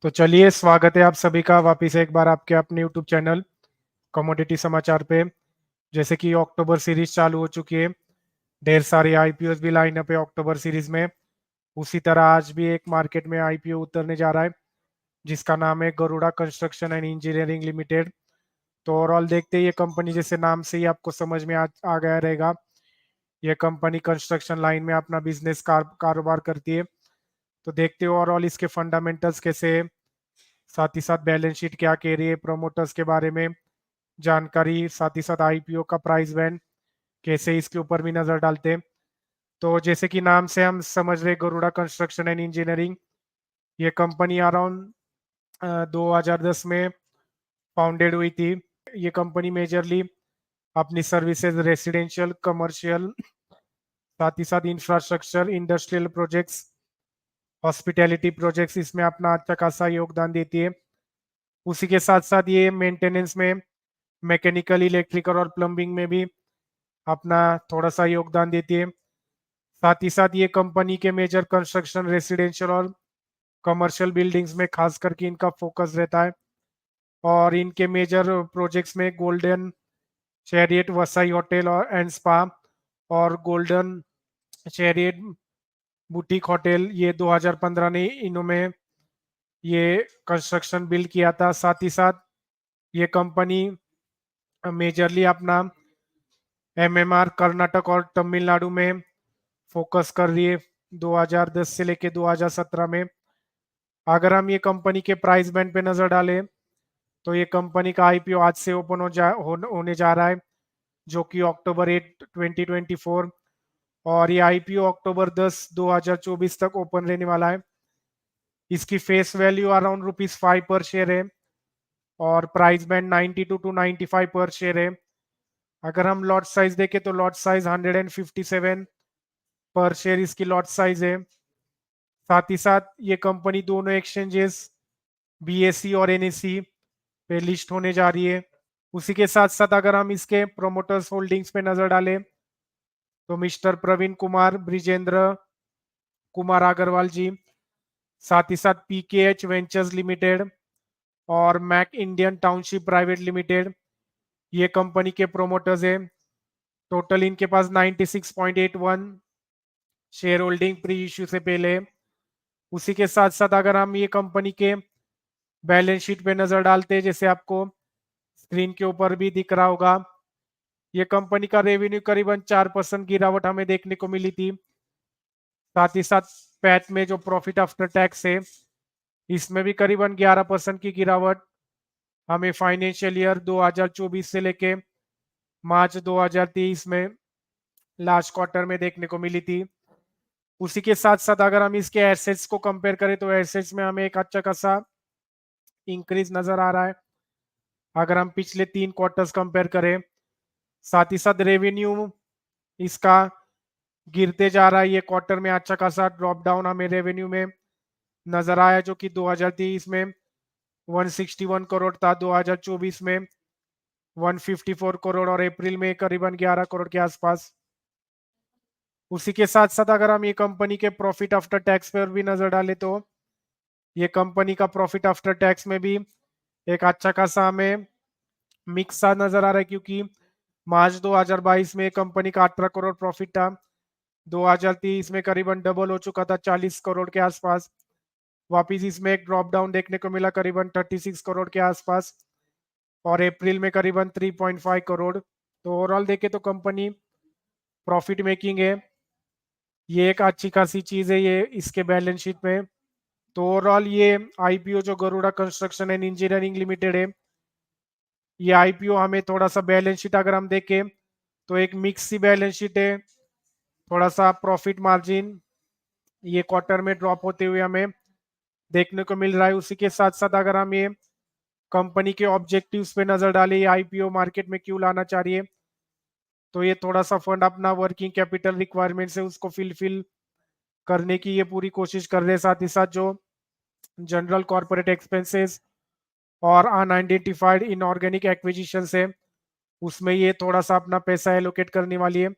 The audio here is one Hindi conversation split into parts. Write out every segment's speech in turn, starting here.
तो चलिए स्वागत है आप सभी का वापिस एक बार आपके अपने यूट्यूब चैनल कमोडिटी समाचार पे। जैसे कि अक्टूबर सीरीज चालू हो चुकी है, ढेर सारे आईपीओ भी लाइन अप है अक्टूबर सीरीज में। उसी तरह आज भी एक मार्केट में आईपीओ उतरने जा रहा है जिसका नाम है Garuda construction and engineering limited. तो ओवरऑल देखते हैं, ये कंपनी जैसे नाम से ही आपको समझ में आ गया रहेगा, ये कंपनी कंस्ट्रक्शन लाइन में अपना बिजनेस कारोबार करती है। तो देखते हो ओवरऑल इसके फंडामेंटल्स कैसे है, साथ ही साथ बैलेंस शीट क्या कह रही है, प्रोमोटर्स के बारे में जानकारी, साथ ही साथ आईपीओ का प्राइस बैंड कैसे, इसके ऊपर भी नजर डालते हैं। तो जैसे कि नाम से हम समझ रहे, गरुड़ा कंस्ट्रक्शन एंड इंजीनियरिंग, ये कंपनी अराउंड 2010 में फाउंडेड हुई थी। ये कंपनी मेजरली अपनी सर्विसेज रेसिडेंशियल, कमर्शियल, साथ ही साथ infrastructure, industrial projects, hospitality projects, इसमें अपना अच्छा खासा योगदान देती है। उसी के साथ साथ ये मेंटेनेंस में, मैकेनिकल, इलेक्ट्रिकल और प्लम्बिंग में भी अपना थोड़ा सा योगदान देती है। साथ ही साथ ये कंपनी के मेजर कंस्ट्रक्शन रेसिडेंशियल और कमर्शियल बिल्डिंग्स में खास करके इनका फोकस रहता है। और इनके मेजर प्रोजेक्ट्स में गोल्डन चैरियट वसाई होटल और एंड स्पा, और गोल्डन चैरियट बुटीक होटल, ये 2015 ने इनमें ये कंस्ट्रक्शन बिल्ड किया था। साथ ही साथ ये कंपनी मेजरली अपना एमएमआर कर्नाटक और तमिलनाडु में फोकस कर रही है 2010 से लेके 2017 में। अगर हम ये कंपनी के प्राइस बैंड पे नजर डालें, तो ये कंपनी का आईपीओ आज से ओपन होने जा रहा है, जो कि अक्टूबर 8 2024, और ये आईपीओ अक्टूबर 10 2024 तक ओपन रहने वाला है। इसकी फेस वैल्यू अराउंड ₹5 पर शेयर है और प्राइस बैंड 92 to 95 पर शेयर है। अगर हम लॉट साइज देखें तो लॉट साइज 157 पर शेयर इसकी लॉट साइज है। साथ ही साथ ये कंपनी दोनों एक्सचेंजेस बीएसई और एनएसई पे लिस्ट होने जा रही है। उसी के साथ साथ अगर हम इसके प्रोमोटर्स होल्डिंग्स पे नजर डालें, तो मिस्टर प्रवीण कुमार, ब्रिजेंद्र कुमार अग्रवाल जी, साथ ही साथ पीकेएच वेंचर्स लिमिटेड और Mac Indian township private limited, ये कंपनी के प्रोमोटर्स है। टोटल इनके पास 96.81 शेयर होल्डिंग प्री इश्यू से पहले। उसी के साथ साथ अगर हम ये कंपनी के बैलेंस शीट पे नजर डालते हैं, जैसे आपको स्क्रीन के ऊपर भी दिख रहा होगा, ये कंपनी का रेवेन्यू करीबन 4% गिरावट हमें देखने को मिली थी। साथ ही साथ पैट में जो प्रॉफिट आफ्टर टैक्स है, इसमें भी करीबन 11% की गिरावट हमें फाइनेंशियल ईयर 2024 से लेके मार्च 2023 में लास्ट क्वार्टर में देखने को मिली थी। उसी के साथ साथ अगर हम इसके एसेट्स को कंपेयर करें, तो एसेट्स में हमें एक अच्छा खासा इंक्रीज नजर आ रहा है अगर हम पिछले 3 क्वार्टर्स कंपेयर करें। साथ ही साथ रेवेन्यू इसका गिरते जा रहा है, ये क्वार्टर में अच्छा खासा ड्रॉप डाउन हमें रेवेन्यू में नजर आया, जो कि 2023 में 161 करोड़ था, 2024 में 154 करोड़ और अप्रैल में करीबन 11 करोड़ के आसपास। उसी के साथ साथ अगर हम ये कंपनी के प्रॉफिट आफ्टर टैक्स पर भी नजर डालें, तो ये कंपनी का प्रॉफिट आफ्टर टैक्स में भी एक अच्छा खासा हमें मिक्स सा नजर आ रहा है, क्योंकि मार्च 2022 में कंपनी का 18 करोड़ प्रॉफिट था, 2023 में करीबन डबल हो चुका था 40 करोड़ के आसपास। वापिस इसमें एक ड्रॉप डाउन देखने को मिला करीबन 36 करोड़ के आसपास, और अप्रैल में करीबन 3.5 करोड़। तो ओवरऑल देखे तो कंपनी प्रॉफिट मेकिंग है, ये एक अच्छी खासी चीज है ये इसके बैलेंस शीट में। तो ओवरऑल ये आईपीओ जो Garuda construction and engineering limited है, ये आईपीओ हमें थोड़ा सा बैलेंस शीट अगर हम देखें, तो एक मिक्स सी बैलेंस शीट है। थोड़ा सा प्रॉफिट मार्जिन ये क्वार्टर में ड्रॉप होते हुए हमें देखने को मिल रहा है। उसी के साथ साथ अगर हम ये कंपनी के ऑब्जेक्टिव्स पे नजर डालें, ये आईपीओ मार्केट में क्यों लाना चाह रही है, तो ये थोड़ा सा फंड अपना वर्किंग कैपिटल रिक्वायरमेंट से उसको फिल करने की ये पूरी कोशिश कर रहे हैं। साथ ही साथ जो जनरल कॉर्पोरेट एक्सपेंसेस और अनआइडेंटिफाइड इनऑर्गेनिक एक्विजिशन है, उसमें ये थोड़ा सा अपना पैसा एलोकेट करने वाली है।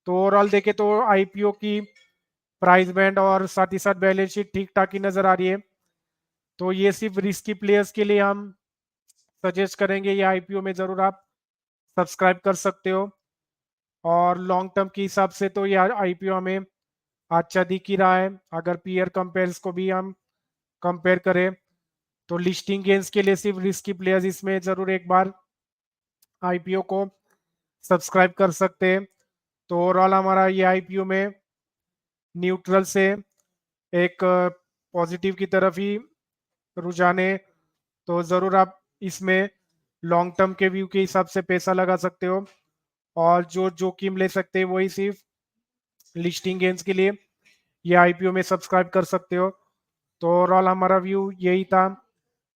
तो ओवरऑल देखे तो आईपीओ की प्राइस बैंड और साथ ही साथ बैलेंस शीट ठीक ठाक ही नजर आ रही है। तो ये सिर्फ रिस्की प्लेयर्स के लिए हम सजेस्ट करेंगे, ये आईपीओ में जरूर आप सब्सक्राइब कर सकते हो। और लॉन्ग टर्म के हिसाब से तो ये आईपीओ हमें अच्छा दिख ही रहा है। अगर पीयर कंपेयर्स को भी हम कंपेयर करें तो लिस्टिंग गेंस के लिए सिर्फ रिस्की प्लेयर्स इसमें जरूर एक बार आईपीओ को सब्सक्राइब कर सकते हैं। तो ओवरऑल हमारा ये आईपीओ में न्यूट्रल से एक पॉजिटिव की तरफ ही रुझान है। तो जरूर आप इसमें लॉन्ग टर्म के व्यू के हिसाब से पैसा लगा सकते हो, और जो जोखिम ले सकते हैं वही सिर्फ लिस्टिंग गेंस के लिए ये आईपीओ में सब्सक्राइब कर सकते हो। तो ओवरऑल हमारा व्यू यही था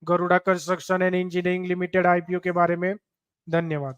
Garuda construction and engineering limited IPO के बारे में। धन्यवाद।